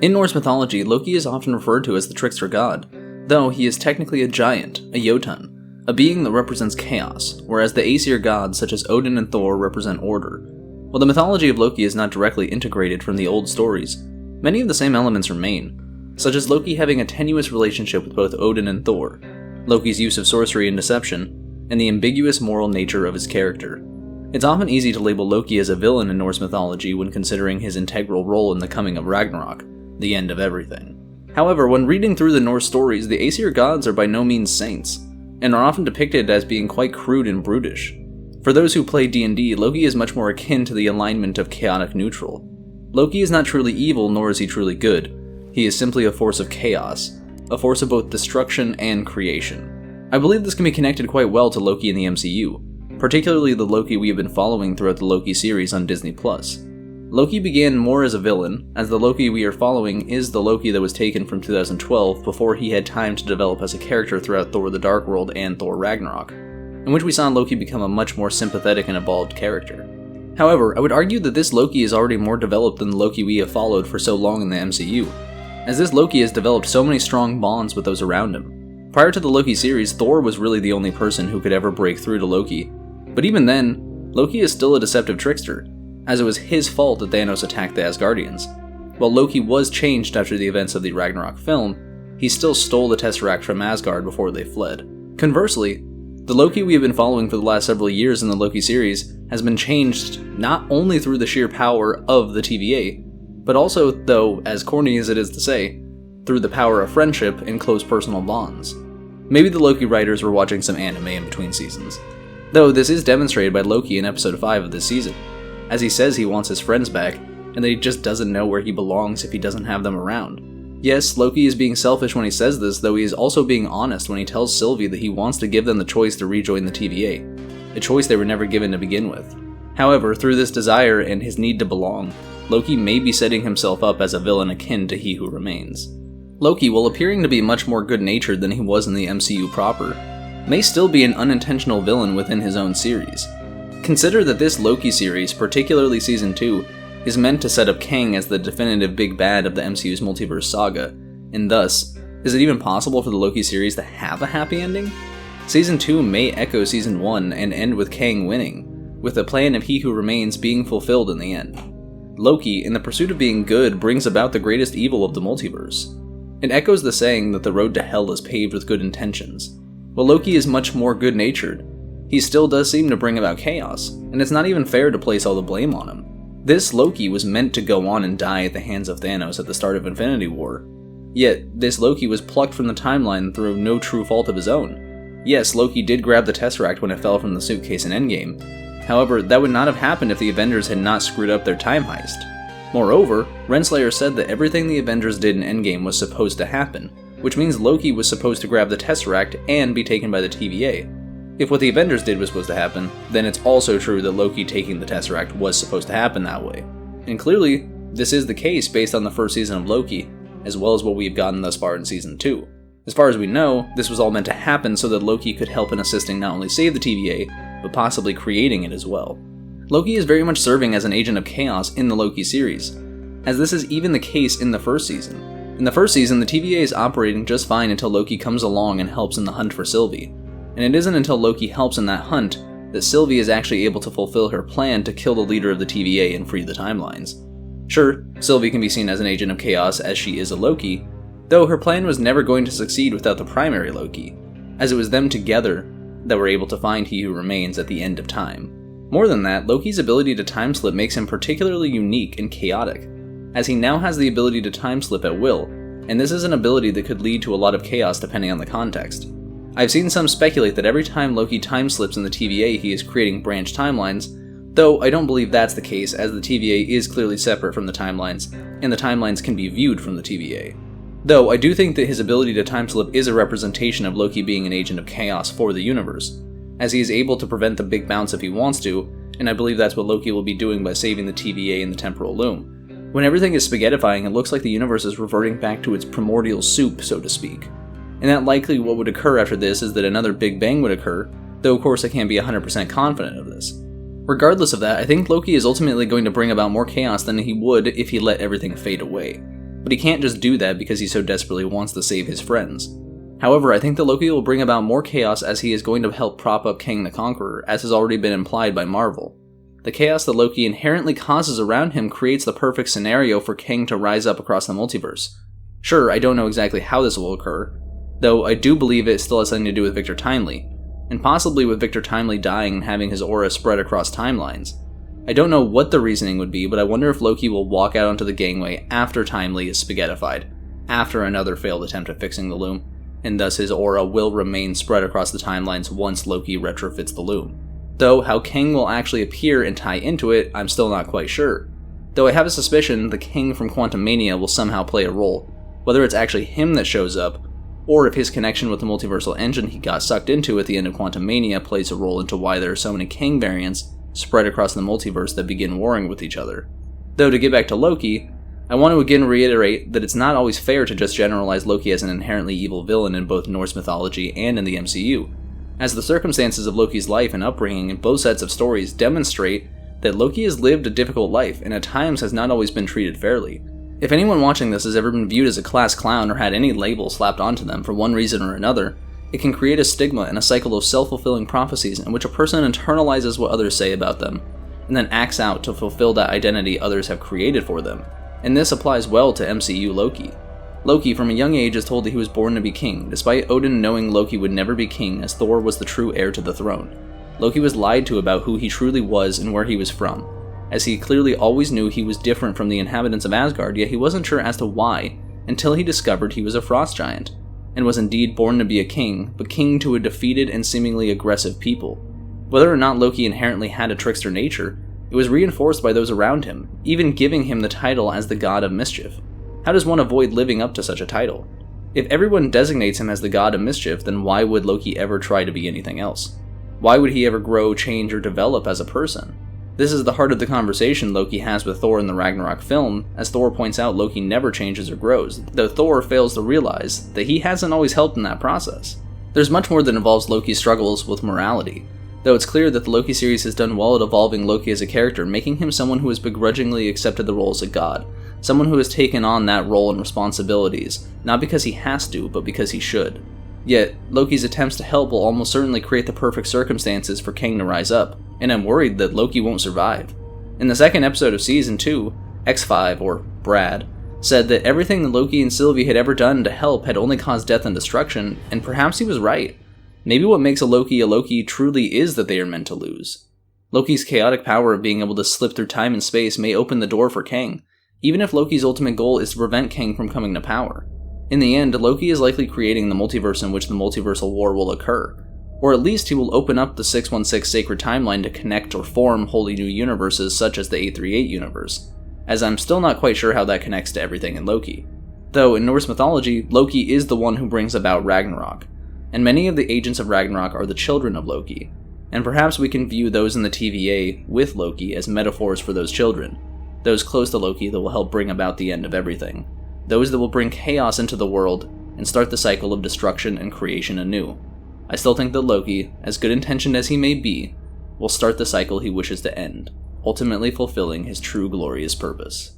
In Norse mythology, Loki is often referred to as the trickster god, though he is technically a giant, a Jotun, a being that represents chaos, whereas the Aesir gods such as Odin and Thor represent order. While the mythology of Loki is not directly integrated from the old stories, many of the same elements remain, such as Loki having a tenuous relationship with both Odin and Thor, Loki's use of sorcery and deception, and the ambiguous moral nature of his character. It's often easy to label Loki as a villain in Norse mythology when considering his integral role in the coming of Ragnarok, the end of everything. However, when reading through the Norse stories, the Aesir gods are by no means saints, and are often depicted as being quite crude and brutish. For those who play D&D, Loki is much more akin to the alignment of chaotic neutral. Loki is not truly evil, nor is he truly good. He is simply a force of chaos, a force of both destruction and creation. I believe this can be connected quite well to Loki in the MCU, particularly the Loki we have been following throughout the Loki series on Disney+. Loki began more as a villain, as the Loki we are following is the Loki that was taken from 2012 before he had time to develop as a character throughout Thor the Dark World and Thor Ragnarok, in which we saw Loki become a much more sympathetic and evolved character. However, I would argue that this Loki is already more developed than the Loki we have followed for so long in the MCU, as this Loki has developed so many strong bonds with those around him. Prior to the Loki series, Thor was really the only person who could ever break through to Loki, but even then, Loki is still a deceptive trickster, as it was his fault that Thanos attacked the Asgardians. While Loki was changed after the events of the Ragnarok film, he still stole the Tesseract from Asgard before they fled. Conversely, the Loki we have been following for the last several years in the Loki series has been changed not only through the sheer power of the TVA, but also, though as corny as it is to say, through the power of friendship and close personal bonds. Maybe the Loki writers were watching some anime in between seasons, though this is demonstrated by Loki in episode 5 of this season, as he says he wants his friends back, and that he just doesn't know where he belongs if he doesn't have them around. Yes, Loki is being selfish when he says this, though he is also being honest when he tells Sylvie that he wants to give them the choice to rejoin the TVA, a choice they were never given to begin with. However, through this desire and his need to belong, Loki may be setting himself up as a villain akin to He Who Remains. Loki, while appearing to be much more good-natured than he was in the MCU proper, may still be an unintentional villain within his own series. Consider that this Loki series, particularly Season 2, is meant to set up Kang as the definitive big bad of the MCU's multiverse saga, and thus, is it even possible for the Loki series to have a happy ending? Season 2 may echo Season 1 and end with Kang winning, with the plan of He Who Remains being fulfilled in the end. Loki, in the pursuit of being good, brings about the greatest evil of the multiverse. It echoes the saying that the road to hell is paved with good intentions. While Loki is much more good-natured, he still does seem to bring about chaos, and it's not even fair to place all the blame on him. This Loki was meant to go on and die at the hands of Thanos at the start of Infinity War. Yet, this Loki was plucked from the timeline through no true fault of his own. Yes, Loki did grab the Tesseract when it fell from the suitcase in Endgame. However, that would not have happened if the Avengers had not screwed up their time heist. Moreover, Renslayer said that everything the Avengers did in Endgame was supposed to happen, which means Loki was supposed to grab the Tesseract and be taken by the TVA. If what the Avengers did was supposed to happen, then it's also true that Loki taking the Tesseract was supposed to happen that way. And clearly, this is the case based on the first season of Loki, as well as what we've gotten thus far in Season 2. As far as we know, this was all meant to happen so that Loki could help in assisting not only save the TVA, but possibly creating it as well. Loki is very much serving as an agent of chaos in the Loki series, as this is even the case in the first season. In the first season, the TVA is operating just fine until Loki comes along and helps in the hunt for Sylvie. And it isn't until Loki helps in that hunt that Sylvie is actually able to fulfill her plan to kill the leader of the TVA and free the timelines. Sure, Sylvie can be seen as an agent of chaos as she is a Loki, though her plan was never going to succeed without the primary Loki, as it was them together that were able to find He Who Remains at the end of time. More than that, Loki's ability to time slip makes him particularly unique and chaotic, as he now has the ability to time slip at will, and this is an ability that could lead to a lot of chaos depending on the context. I've seen some speculate that every time Loki time slips in the TVA he is creating branched timelines, though I don't believe that's the case as the TVA is clearly separate from the timelines, and the timelines can be viewed from the TVA. Though I do think that his ability to time slip is a representation of Loki being an agent of chaos for the universe, as he is able to prevent the big bounce if he wants to, and I believe that's what Loki will be doing by saving the TVA in the temporal loom. When everything is spaghettifying, it looks like the universe is reverting back to its primordial soup, so to speak. And that likely what would occur after this is that another Big Bang would occur, though of course I can't be 100% confident of this. Regardless of that, I think Loki is ultimately going to bring about more chaos than he would if he let everything fade away. but he can't just do that because he so desperately wants to save his friends. However, I think that Loki will bring about more chaos as he is going to help prop up Kang the Conqueror, as has already been implied by Marvel. The chaos that Loki inherently causes around him creates the perfect scenario for Kang to rise up across the multiverse. Sure, I don't know exactly how this will occur, though I do believe it still has something to do with Victor Timely, and possibly with Victor Timely dying and having his aura spread across timelines. I don't know what the reasoning would be, but I wonder if Loki will walk out onto the gangway after Timely is spaghettified, after another failed attempt at fixing the loom, and thus his aura will remain spread across the timelines once Loki retrofits the loom. Though how Kang will actually appear and tie into it, I'm still not quite sure. Though I have a suspicion the Kang from Quantumania will somehow play a role, whether it's actually him that shows up, or if his connection with the multiversal engine he got sucked into at the end of Quantumania plays a role into why there are so many Kang variants spread across the multiverse that begin warring with each other. Though to get back to Loki, I want to again reiterate that it's not always fair to just generalize Loki as an inherently evil villain in both Norse mythology and in the MCU, as the circumstances of Loki's life and upbringing in both sets of stories demonstrate that Loki has lived a difficult life and at times has not always been treated fairly. If anyone watching this has ever been viewed as a class clown or had any label slapped onto them for one reason or another, it can create a stigma and a cycle of self-fulfilling prophecies in which a person internalizes what others say about them, and then acts out to fulfill that identity others have created for them. And this applies well to MCU Loki. Loki from a young age is told that he was born to be king, despite Odin knowing Loki would never be king as Thor was the true heir to the throne. Loki was lied to about who he truly was and where he was from, as he clearly always knew he was different from the inhabitants of Asgard, yet he wasn't sure as to why until he discovered he was a frost giant, and was indeed born to be a king, but king to a defeated and seemingly aggressive people. Whether or not Loki inherently had a trickster nature, it was reinforced by those around him, even giving him the title as the god of mischief. How does one avoid living up to such a title? If everyone designates him as the god of mischief, then why would Loki ever try to be anything else? Why would he ever grow, change, or develop as a person? This is the heart of the conversation Loki has with Thor in the Ragnarok film, as Thor points out Loki never changes or grows, though Thor fails to realize that he hasn't always helped in that process. There's much more that involves Loki's struggles with morality, though it's clear that the Loki series has done well at evolving Loki as a character, making him someone who has begrudgingly accepted the role as a god, someone who has taken on that role and responsibilities, not because he has to, but because he should. Yet, Loki's attempts to help will almost certainly create the perfect circumstances for Kang to rise up, and I'm worried that Loki won't survive. In the second episode of Season 2, X5, or Brad, said that everything that Loki and Sylvie had ever done to help had only caused death and destruction, and perhaps he was right. Maybe what makes a Loki truly is that they are meant to lose. Loki's chaotic power of being able to slip through time and space may open the door for Kang, even if Loki's ultimate goal is to prevent Kang from coming to power. In the end, Loki is likely creating the multiverse in which the multiversal war will occur, or at least he will open up the 616 sacred timeline to connect or form wholly new universes such as the 838 universe, as I'm still not quite sure how that connects to everything in Loki. Though in Norse mythology, Loki is the one who brings about Ragnarok, and many of the agents of Ragnarok are the children of Loki, and perhaps we can view those in the TVA with Loki as metaphors for those children, those close to Loki that will help bring about the end of everything, those that will bring chaos into the world and start the cycle of destruction and creation anew. I still think that Loki, as good intentioned as he may be, will start the cycle he wishes to end, ultimately fulfilling his true glorious purpose.